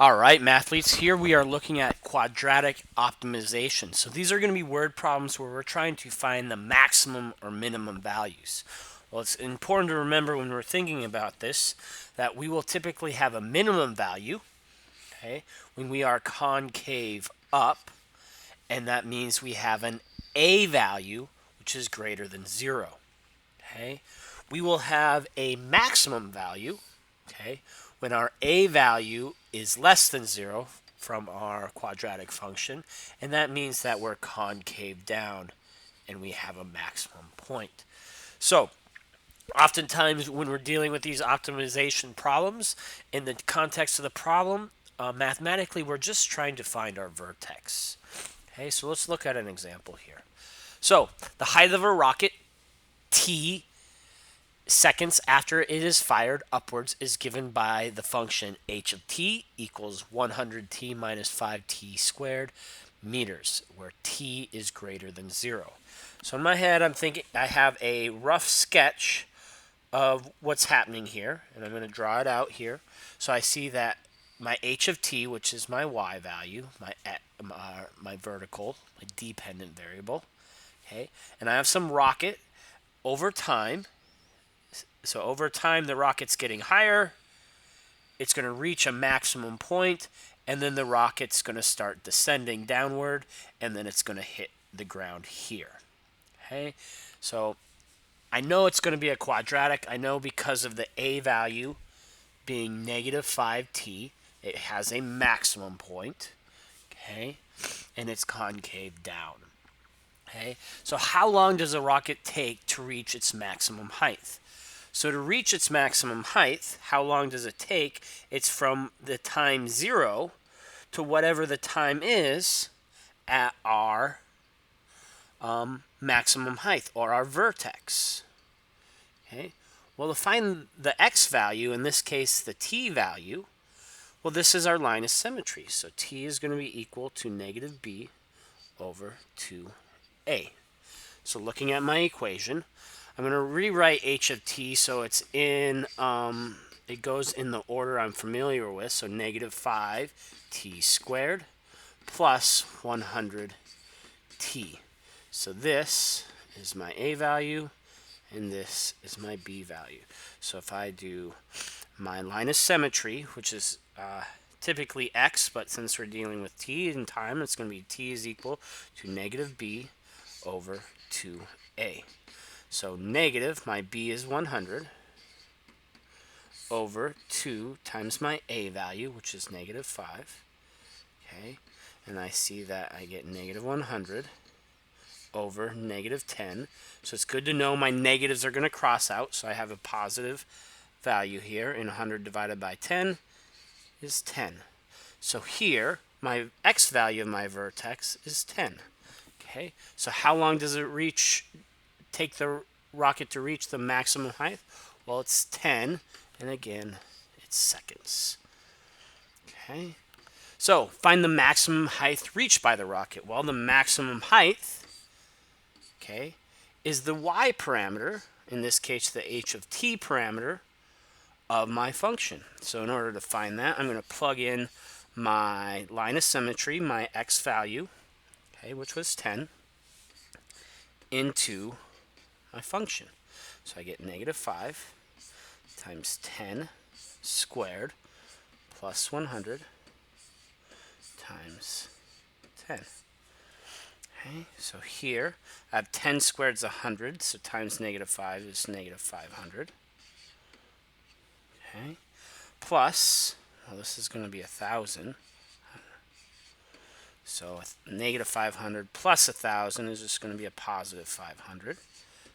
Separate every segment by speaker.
Speaker 1: All right, mathletes, here we are looking at quadratic optimization. So these are going to be word problems where we're trying to find the maximum or minimum values. Well, it's important to remember when we're thinking about this that we will typically have a minimum value, okay, when we are concave up, and that means we have an a value which is greater than 0. Okay, we will have a maximum value, okay, when our a value is less than 0 from our quadratic function, and that means that we're concave down and we have a maximum point. So oftentimes when we're dealing with these optimization problems, in the context of the problem, mathematically we're just trying to find our vertex. Okay, so let's look at an example here. So the height of a rocket, t seconds after it is fired upwards, is given by the function h of t equals 100t minus 5t squared meters, where t is greater than 0. So in my head, I'm thinking I have a rough sketch of what's happening here, and I'm going to draw it out here. So I see that my h of t, which is my y value, my vertical, my dependent variable, okay, and I have some rocket over time. So over time, the rocket's getting higher. It's going to reach a maximum point, and then the rocket's going to start descending downward, and then it's going to hit the ground here. Okay, so I know it's going to be a quadratic. I know because of the a value being negative 5t, it has a maximum point, okay, and it's concave down. Okay, so how long does a rocket take to reach its maximum height? So to reach its maximum height, how long does it take? It's from the time 0 to whatever the time is at our maximum height, or our vertex. Okay. Well, to find the x value, in this case the t value, well, this is our line of symmetry. So t is going to be equal to negative b over 2a. So looking at my equation, I'm going to rewrite h of t so it's in, it goes in the order I'm familiar with. So negative 5t squared plus 100t. So this is my a value, and this is my b value. So if I do my line of symmetry, which is typically x, but since we're dealing with t in time, it's going to be t is equal to negative b over 2a. So negative, my b is 100, over 2 times my a value, which is negative 5. Okay, and I see that I get negative 100 over negative 10. So it's good to know my negatives are going to cross out, so I have a positive value here, and 100 divided by 10 is 10. So here, my x value of my vertex is 10. Okay, so how long does it take the rocket to reach the maximum height? Well, it's 10, and again, it's seconds. Okay, so find the maximum height reached by the rocket. Well, the maximum height, okay, is the y parameter, in this case the h of t parameter, of my function. So in order to find that, I'm going to plug in my line of symmetry, my x value, okay, which was 10, into my function. So I get negative 5 times 10 squared plus 100 times 10. Okay, so here I have 10 squared is 100, so times negative 5 is negative 500. Okay, plus, well, this is going to be 1,000. So negative 500 plus 1,000 is just going to be a positive 500.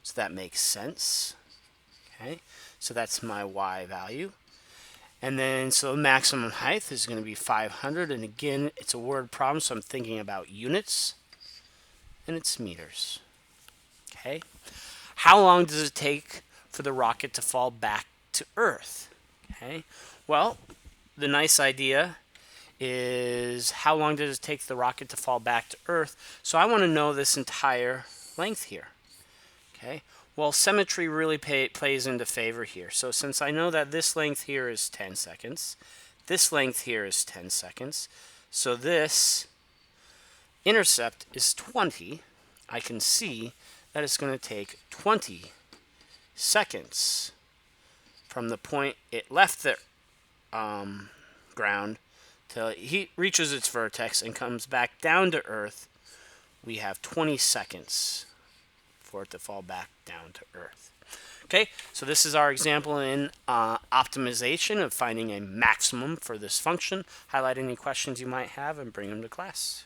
Speaker 1: So that makes sense. Okay, so that's my y value. And then, so the maximum height is going to be 500. And again, it's a word problem, so I'm thinking about units, and it's meters. Okay, how long does it take for the rocket to fall back to Earth? Okay, well, the nice idea is how long does it take the rocket to fall back to Earth? So I want to know this entire length here. Okay, well, symmetry really plays into favor here. So since I know that this length here is 10 seconds, This length here is 10 seconds. So this intercept is 20. I can see that it's going to take 20 seconds from the point it left the ground till it reaches its vertex and comes back down to Earth. We have 20 seconds for it to fall back down to Earth. Okay, so this is our example in optimization of finding a maximum for this function. Highlight any questions you might have and bring them to class.